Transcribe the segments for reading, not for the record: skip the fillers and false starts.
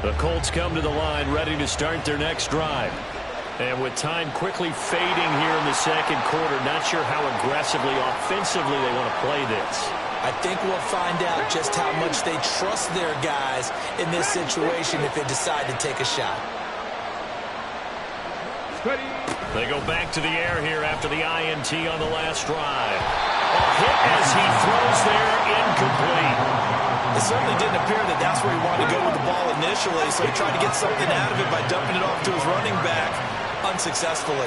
The Colts come to the line ready to start their next drive. And with time quickly fading here in the second quarter, not sure how aggressively, offensively they want to play this. I think we'll find out just how much they trust their guys in this situation if they decide to take a shot. They go back to the air here after the INT on the last drive. A hit as he throws there, incomplete. It certainly didn't appear that that's where he wanted to go with the ball initially, so he tried to get something out of it by dumping it off to his running back unsuccessfully.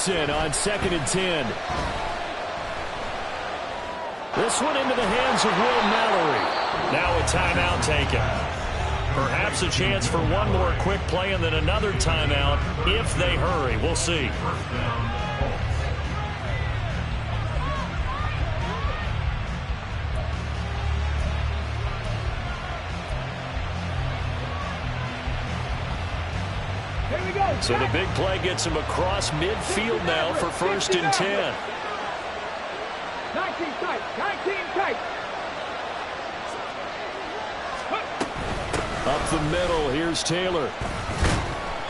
On 2nd and 10. This one into the hands of Will Mallory. Now a timeout taken. Perhaps a chance for one more quick play and then another timeout if they hurry. We'll see. So the big play gets him across midfield now for 1st and 10. 19 tight, 19 tight. Up the middle, here's Taylor.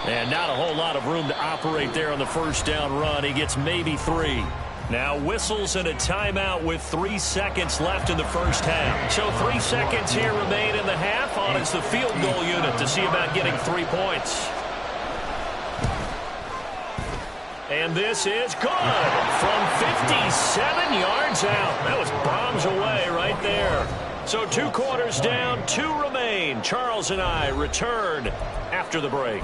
And not a whole lot of room to operate there on the first down run. He gets maybe 3. Now whistles and a timeout with 3 seconds left in the first half. So 3 seconds here remain in the half on as the field goal unit to see about getting 3 points. And this is good from 57 yards out. That was bombs away right there. So 2 quarters down, 2 remain. Charles and I return after the break.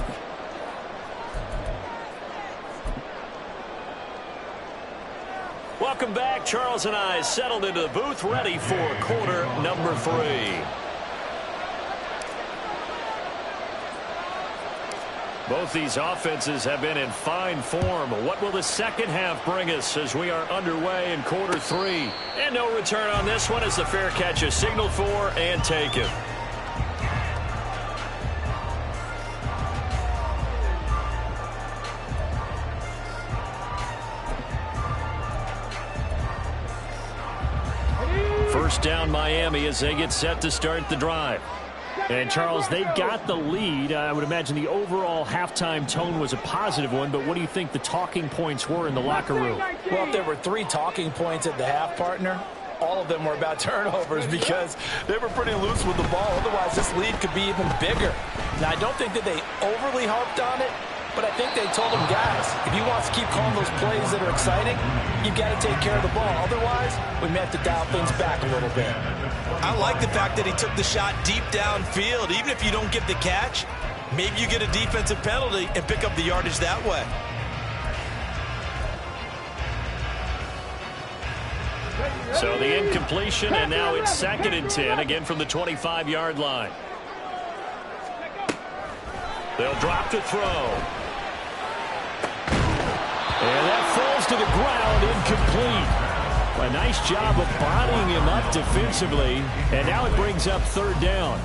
Welcome back. Charles and I settled into the booth, ready for quarter number 3. Both these offenses have been in fine form. What will the second half bring us as we are underway in quarter 3? And no return on this one as the fair catch is signaled for and taken. First down Miami as they get set to start the drive. And, Charles, they've got the lead. I would imagine the overall halftime tone was a positive one, but what do you think the talking points were in the locker room? Well, if there were 3 talking points at the half, partner, all of them were about turnovers because they were pretty loose with the ball. Otherwise, this lead could be even bigger. Now, I don't think that they overly harped on it, but I think they told them, guys, if you want to keep calling those plays that are exciting, you've got to take care of the ball. Otherwise, we may have to dial things back a little bit. I like the fact that he took the shot deep downfield. Even if you don't get the catch, maybe you get a defensive penalty and pick up the yardage that way. So the incompletion, and now it's 2nd and 10, again from the 25-yard line. They'll drop to throw. And that falls to the ground, incomplete. A nice job of bodying him up defensively, and now it brings up 3rd down.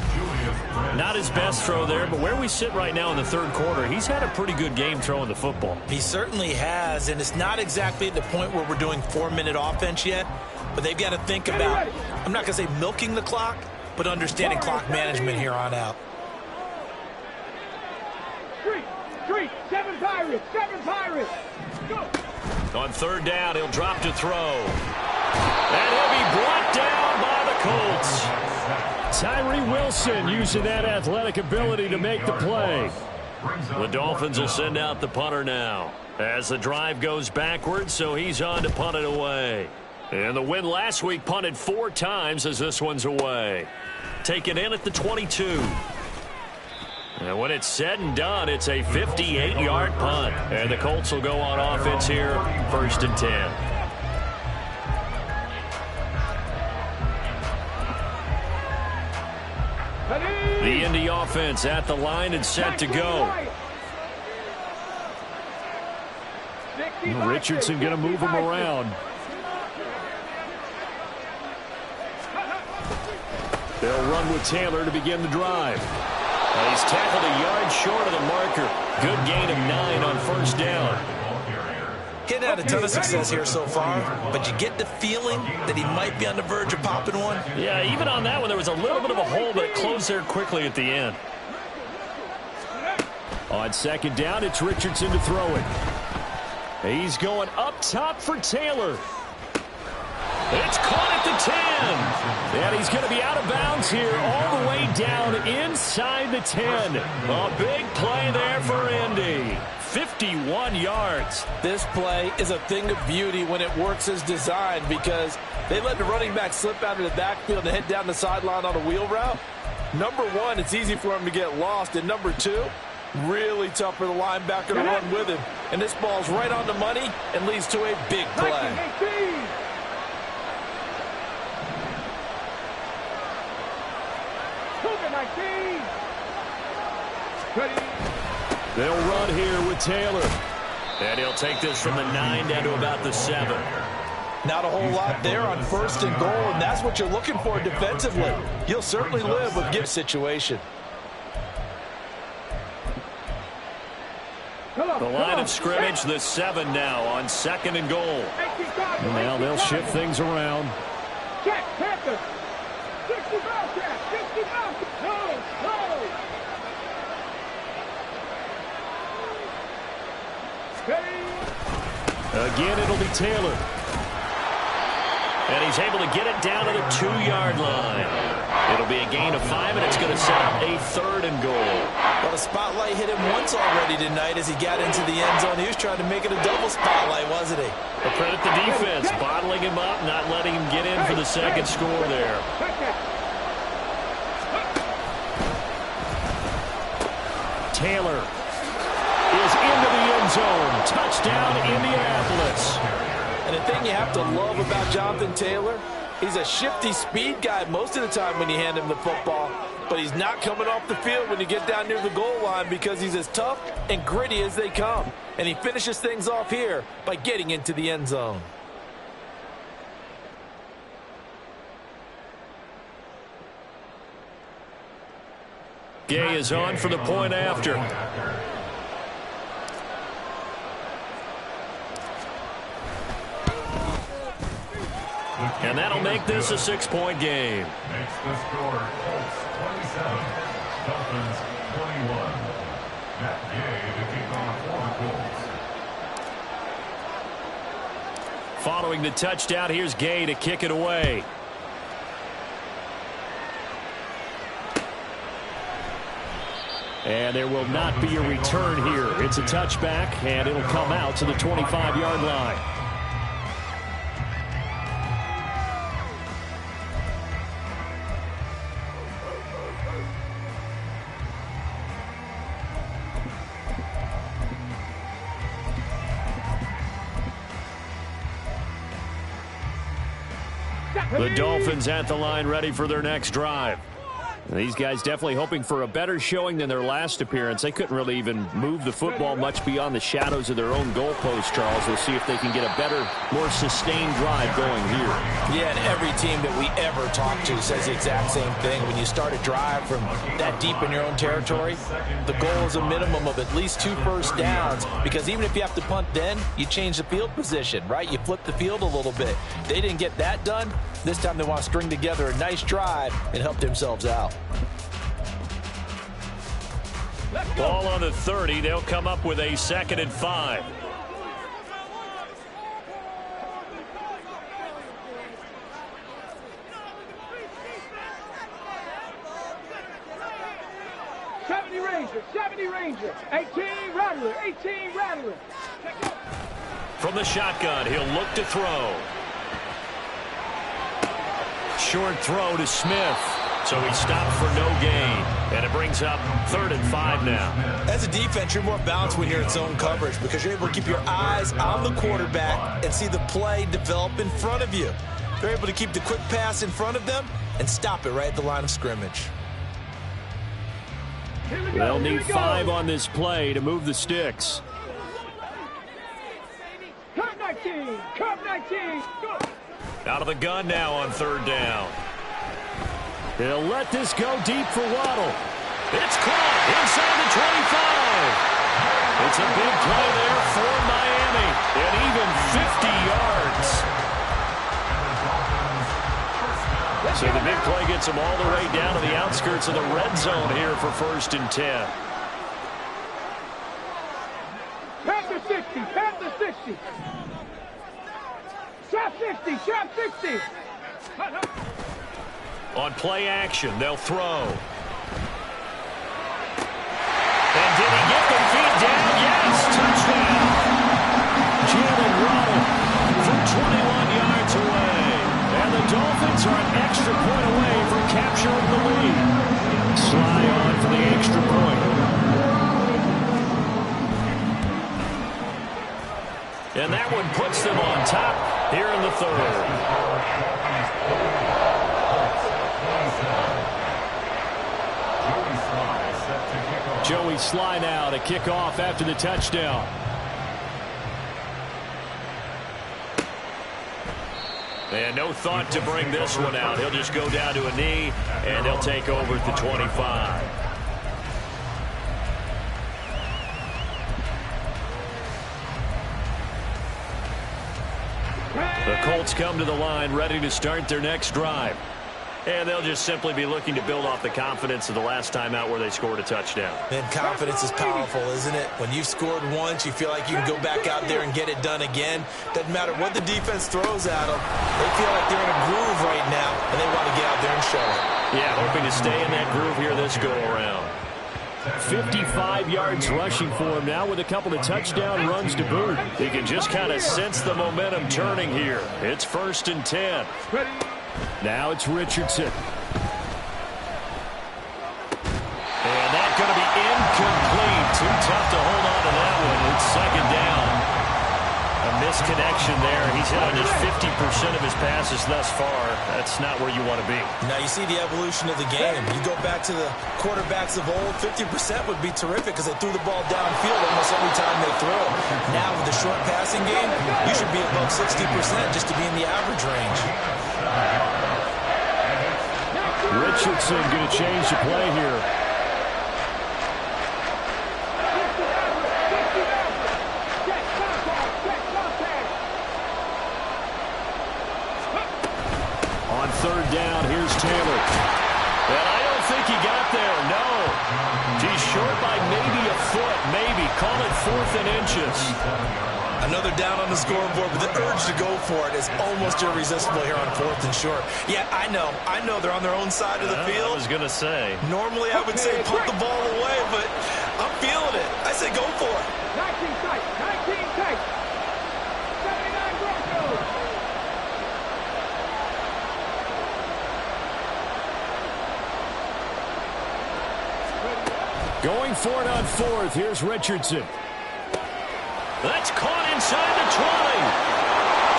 Not his best throw there, but where we sit right now in the 3rd quarter, he's had a pretty good game throwing the football. He certainly has, and it's not exactly at the point where we're doing 4-minute offense yet, but they've got to think about, I'm not going to say milking the clock, but understanding clock management here on out. 7 Pirates, 7 Pirates. Go. On 3rd down, he'll drop to throw. And he'll be brought down by the Colts. Tyree Wilson using that athletic ability to make the play. The Dolphins will send out the punter now as the drive goes backwards, so he's on to punt it away. And the win last week punted 4 times as this one's away. Taken in at the 22. And when it's said and done, it's a 58-yard punt. And the Colts will go on offense here, 1st and 10. The Indy offense at the line and set to go. Richardson going to move him around. They'll run with Taylor to begin the drive. He's tackled a yard short of the marker. Good gain of 9 on 1st down. Getting had a ton of success here so far, but you get the feeling that he might be on the verge of popping one. Yeah, even on that one, there was a little bit of a hole, but it closed there quickly at the end. On second down, it's Richardson to throw it. He's going up top for Taylor. It's caught at the 10. And he's going to be out of bounds here all the way down inside the 10. A big play there for Indy. 51 yards. This play is a thing of beauty when it works as designed because they let the running back slip out of the backfield and head down the sideline on a wheel route. Number one, it's easy for him to get lost. And number two, really tough for the linebacker to run with him. And this ball's right on the money and leads to a big play. They'll run here with Taylor. And he'll take this from the 9 down to about the 7. Not a whole lot there on first and goal, and that's what you're looking for defensively. You'll certainly live with gift situation. The line of scrimmage, the 7 now on second and goal. Now they'll shift things around. Check, Panther. 60 ball check, 60 ball. No. Again, it'll be Taylor. And he's able to get it down to the 2-yard line. It'll be a gain of 5, and it's going to set up a 3rd and goal. Well, the spotlight hit him once already tonight as he got into the end zone. He was trying to make it a double spotlight, wasn't he? But credit the defense, bottling him up, not letting him get in for the second score there. Taylor is into the end zone. Touchdown, Indianapolis. And the thing you have to love about Jonathan Taylor, he's a shifty speed guy most of the time when you hand him the football, but he's not coming off the field when you get down near the goal line because he's as tough and gritty as they come. And he finishes things off here by getting into the end zone. Gay is on for the point after. And that'll make this a 6-point game. Makes the score Colts 27, Dolphins 21. Matt Gay to kick off for the Colts. Following the touchdown, here's Gay to kick it away. And there will not be a return here. It's a touchback, and it'll come out to the 25-yard line. The Dolphins at the line ready for their next drive. These guys definitely hoping for a better showing than their last appearance. They couldn't really even move the football much beyond the shadows of their own goalpost, Charles. We'll see if they can get a better, more sustained drive going here. Yeah, and every team that we ever talk to says the exact same thing. When you start a drive from that deep in your own territory, the goal is a minimum of at least 2 first downs, because even if you have to punt then, you change the field position, right? You flip the field a little bit. They didn't get that done. This time they want to string together a nice drive and help themselves out. Ball on the 30. They'll come up with a 2nd and 5. '70 Ranger, 18 Rattler, 18 Rattler. From the shotgun, he'll look to throw. Short throw to Smith. So he stopped for no gain. And it brings up 3rd and 5 now. As a defense, you're more balanced when you're in zone coverage because you're able to keep your eyes on the quarterback and see the play develop in front of you. They're able to keep the quick pass in front of them and stop it right at the line of scrimmage. They'll need 5 on this play to move the sticks. Cup 19, Cup 19. Go. Out of the gun now on 3rd down. They'll let this go deep for Waddle. It's caught inside the 25. It's a big play there for Miami. And even So the big play gets them all the way down to the outskirts of the red zone here for 1st and 10. Panther 60, Panther 60. Shot 60, shot 60. On play action, they'll throw. And did he get the feet down? Yes, touchdown. Jalen Waddle from 21 yards away. And the Dolphins are an extra point away from capturing the lead. Sly on for the extra point. And that one puts them on top here in the 3rd. Joey Sly now to kick off after the touchdown. And no thought to bring this one out. He'll just go down to a knee, and he'll take over at the 25. The Colts come to the line ready to start their next drive. And they'll just simply be looking to build off the confidence of the last time out where they scored a touchdown. Man, confidence is powerful, isn't it? When you've scored once, you feel like you can go back out there and get it done again. Doesn't matter what the defense throws at them. They feel like they're in a groove right now, and they want to get out there and show it. Yeah, hoping to stay in that groove here this go-around. 55 yards rushing for him now with a couple of touchdown runs to boot. You can just kind of sense the momentum turning here. It's 1st and 10. Now it's Richardson. And that's going to be incomplete. Too tough to hold on to that one. It's 2nd down. A misconnection there. He's hit on just 50% of his passes thus far. That's not where you want to be. Now you see the evolution of the game. You go back to the quarterbacks of old, 50% would be terrific because they threw the ball downfield almost every time they throw. Now with the short passing game, you should be above 60% just to be in the average range. Richardson going to change the play here. On 3rd down, here's Taylor. And I don't think he got there, no. He's short by maybe a foot, maybe. Call it 4th and inches. Another down on the scoreboard, but the urge to go for it is almost irresistible here on 4th and short. Yeah, I know they're on their own side of the field. I was going to say. Normally I would say put the ball away, but I'm feeling it. I say go for it. 19 tight, 19 tight. 79 Broncos. Going for it on 4th. Here's Richardson. That's caught inside the 20.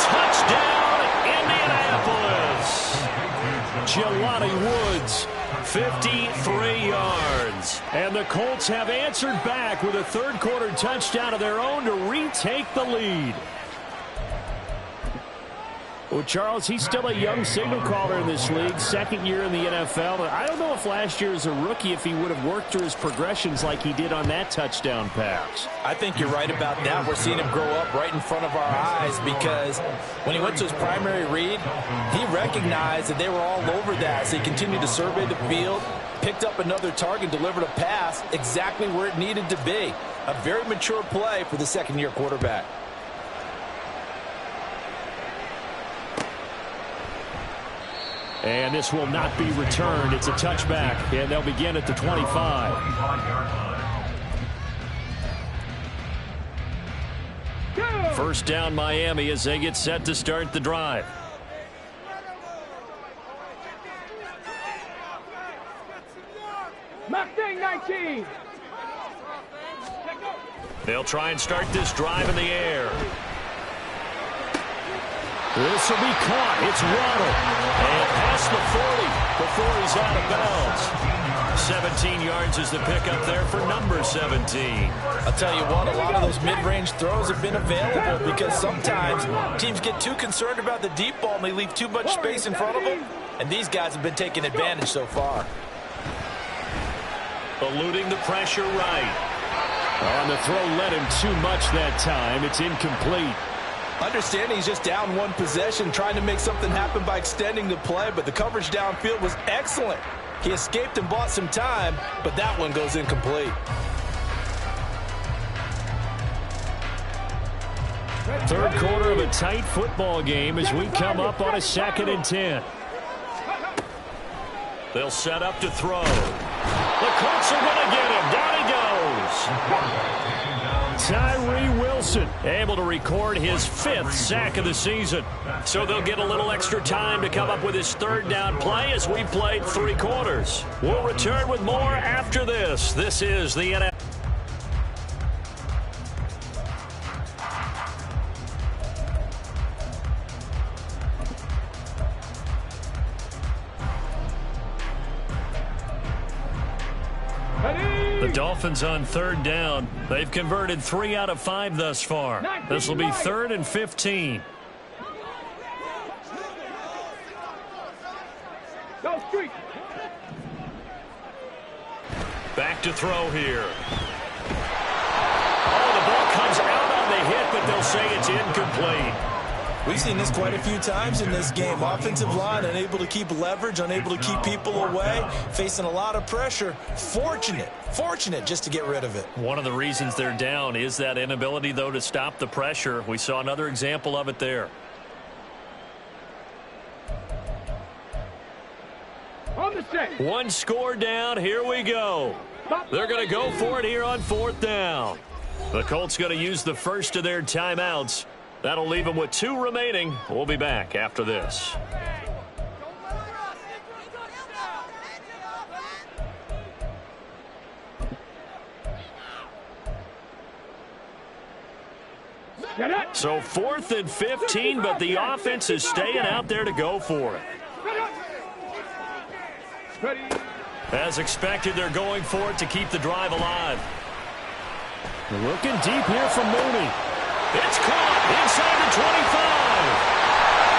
Touchdown, Indianapolis. Jelani Woods, 53 yards. And the Colts have answered back with a 3rd quarter touchdown of their own to retake the lead. Well, Charles, he's still a young signal caller in this league, 2nd year in the NFL. But I don't know if last year as a rookie, if he would have worked through his progressions like he did on that touchdown pass. I think you're right about that. We're seeing him grow up right in front of our eyes because when he went to his primary read, he recognized that they were all over that. So he continued to survey the field, picked up another target, delivered a pass exactly where it needed to be. A very mature play for the 2nd-year quarterback. And this will not be returned. It's a touchback, and they'll begin at the 25. First down, Miami, as they get set to start the drive. Mustang 19. They'll try and start this drive in the air. This will be caught. It's Waddle. And past the 40 before he's out of bounds. 17 yards is the pickup there for number 17. I'll tell you what, a lot of those mid-range throws have been available because sometimes teams get too concerned about the deep ball and they leave too much space in front of them. And these guys have been taking advantage so far. Eluding the pressure right. On the throw led him too much that time. It's incomplete. Understanding he's just down one possession, trying to make something happen by extending the play, but the coverage downfield was excellent. He escaped and bought some time, but that one goes incomplete. Third quarter of a tight football game as we come up on a 2nd and 10. They'll set up to throw. The Colts are going to get him. Down he goes. Tyree Wilson able to record his 5th sack of the season. So they'll get a little extra time to come up with his 3rd down play as we played 3 quarters. We'll return with more after this. This is the NFL. The Dolphins on 3rd down. They've converted 3 out of 5 thus far. This will be 3rd and 15. Go street. Back to throw here. Oh, the ball comes out on the hit, but they'll say it's incomplete. We've seen this quite a few times in this game. Offensive line unable to keep leverage, unable to keep people away, facing a lot of pressure. Fortunate just to get rid of it. One of the reasons they're down is that inability, though, to stop the pressure. We saw another example of it there. On the set. 1 score down. Here we go. They're going to go for it here on 4th down. The Colts going to use the first of their timeouts. That'll leave them with 2 remaining. We'll be back after this. So 4th and 15, but the offense is staying out there to go for it. As expected, they're going for it to keep the drive alive. Looking deep here from Mooney. It's caught inside the 25.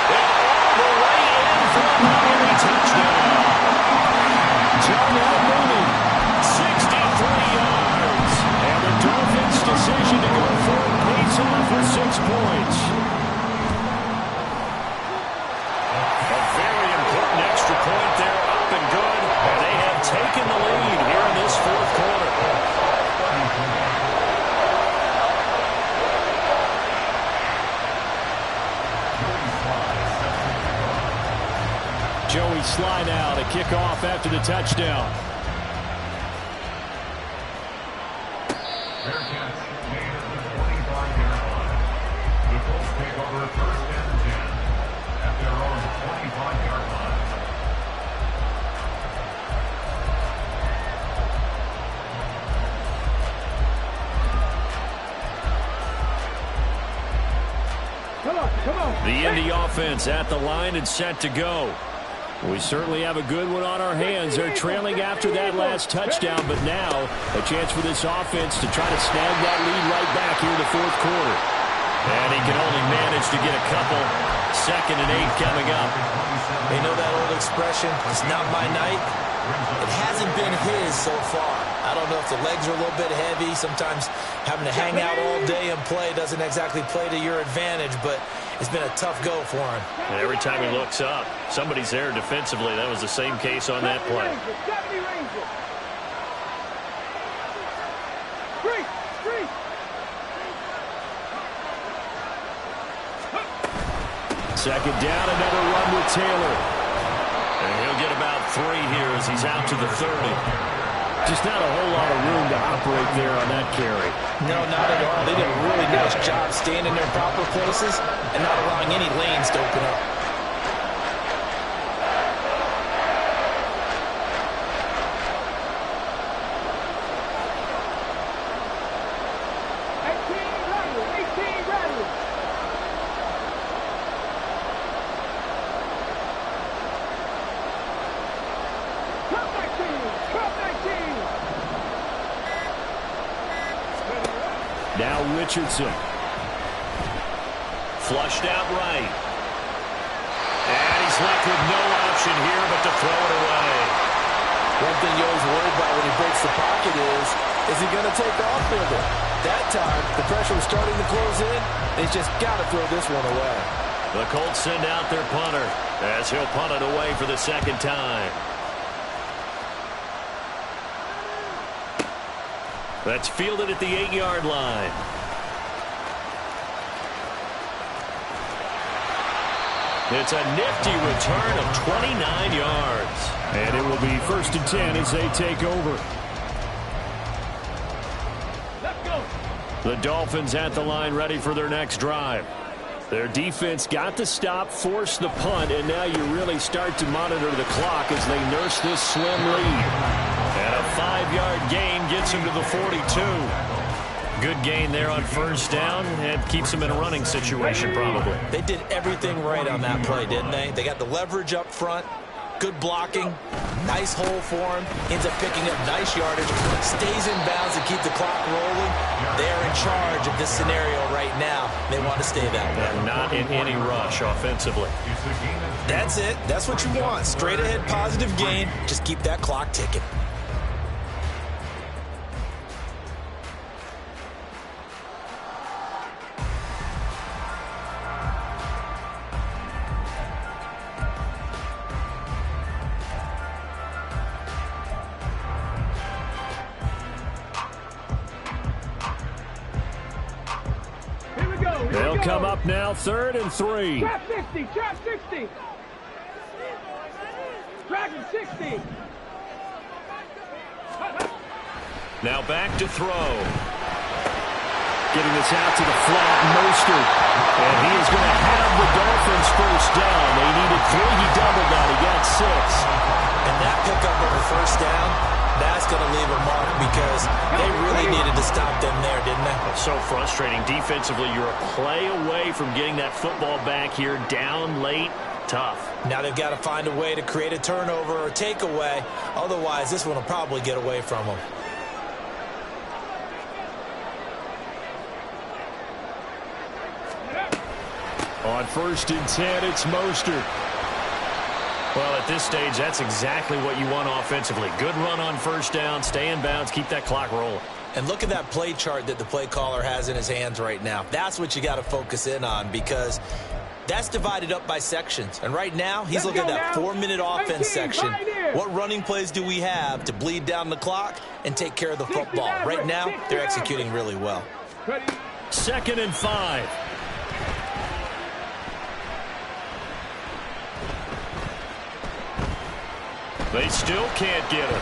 And all the way in for a Miami touchdown. Darnell Mooney, 63 yards. And the Dolphins' decision to go for it pays off with 6 points. A very important extra point there, up and good. And they have taken the lead here in this 4th quarter. Joey Slye now to kick off after the touchdown. Bearcats gain at the 25-yard line. The Colts take over 1st and 10 at their own 25-yard line. Come on. The Indy offense at the line and set to go. We certainly have a good one on our hands. They're trailing after that last touchdown, but now a chance for this offense to try to snag that lead right back here in the 4th quarter. And he can only manage to get a couple. 2nd and 8 coming up. They know that old expression, it's not my night. It hasn't been his so far. I don't know if the legs are a little bit heavy. Sometimes having to hang out all day and play doesn't exactly play to your advantage, but it's been a tough go for him. And every time he looks up, somebody's there defensively. That was the same case on that play. Second down, another run with Taylor. And he'll get about 3 here as he's out to the 30. Just not a whole lot of room to operate there on that carry. No, not at all. They did a really nice job staying in their proper places and not allowing any lanes to open up. Now Richardson. Flushed out right. And he's left with no option here but to throw it away. One thing you always worry about when he breaks the pocket is he going to take off with it? that time, the pressure was starting to close in. They just got to throw this one away. The Colts send out their punter as he'll punt it away for the second time. That's fielded at the 8-yard line. It's a nifty return of 29 yards. And it will be 1st and 10 as they take over. Let's go. The Dolphins at the line ready for their next drive. Their defense got the stop, forced the punt, and now you really start to monitor the clock as they nurse this slim lead. And a 5-yard gain gets him to the 42. Good gain there on 1st down and keeps them in a running situation probably. They did everything right on that play, didn't they? They got the leverage up front, good blocking, nice hole for him, ends up picking up nice yardage, stays in bounds to keep the clock rolling. They're in charge of this scenario right now. They want to stay that way. And not in any rush offensively. That's it. That's what you want. Straight ahead positive gain. Just keep that clock ticking. They'll come up now 3rd and 3. Trap 60, trap 60. Dragon 60. Now back to throw. Getting this out to the flat, Mostert. And he is going to have the Dolphins 1st down. They needed 3. He doubled that. He got 6. And that pickup of a 1st down, that's going to leave a mark because they really needed to stop them there, didn't they? So frustrating. Defensively, you're a play away from getting that football back here. Down late, tough. Now they've got to find a way to create a turnover or takeaway. Otherwise, this one will probably get away from them. On 1st and 10, it's Mostert. Well, at this stage, that's exactly what you want offensively. Good run on 1st down, stay in bounds, keep that clock rolling. And look at that play chart that the play caller has in his hands right now. That's what you got to focus in on because that's divided up by sections. And right now, he's looking at that 4-minute offense section. What running plays do we have to bleed down the clock and take care of the football? Right now, they're executing really well. 2nd and 5. They still can't get him.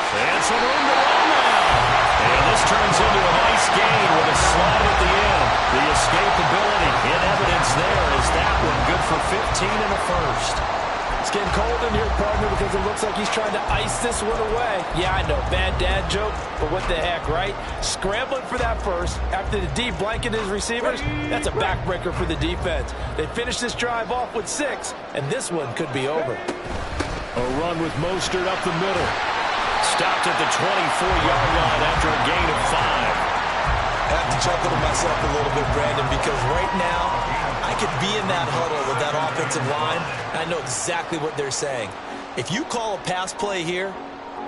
And some room to run now. And this turns into a nice gain with a slide at the end. The escapability in evidence there is that one good for 15 in the 1st. It's getting cold in here, partner, because it looks like he's trying to ice this one away. Yeah, I know, bad dad joke, but what the heck, right? Scrambling for that 1st after the D blanketed his receivers, that's a backbreaker for the defense. They finished this drive off with 6, and this one could be over. A run with Mostert up the middle. Stopped at the 24-yard line after a gain of 5. I have to chuckle to myself a little bit, Brandon, because right now I could be in that huddle with that offensive line, and I know exactly what they're saying. If you call a pass play here,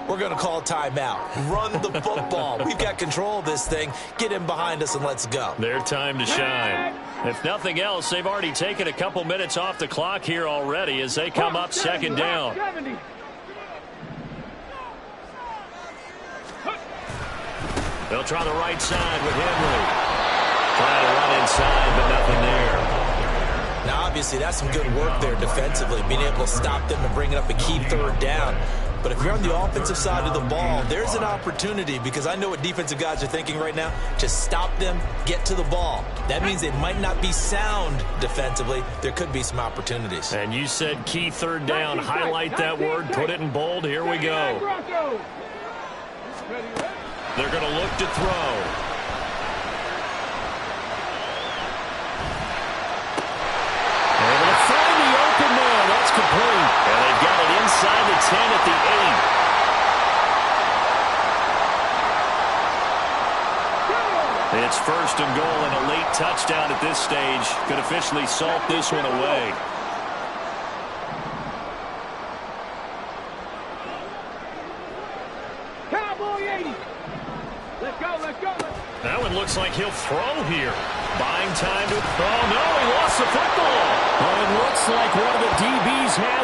we're going to call a timeout. Run the football. We've got control of this thing. Get in behind us and let's go. Their time to shine. If nothing else, they've already taken a couple minutes off the clock here already as they come up 2nd down. They'll try the right side with Henry. Trying to run inside, but nothing there. Now, obviously, that's some good work there defensively, being able to stop them and bring it up a key 3rd down. But if you're on the offensive side of the ball, there's an opportunity because I know what defensive guys are thinking right now. Just stop them, get to the ball. That means they might not be sound defensively. There could be some opportunities. And you said key 3rd down. Highlight that word, put it in bold. Here we go. They're going to look to throw. Able to find the open man. That's complete. And they've got it inside the 10 at the 8. It's 1st and goal and a late touchdown at this stage. Could officially salt this one away. Cowboy 80. That one looks like he'll throw here. Buying time to... Oh, no, he lost the football. Well, it looks like one of the DBs has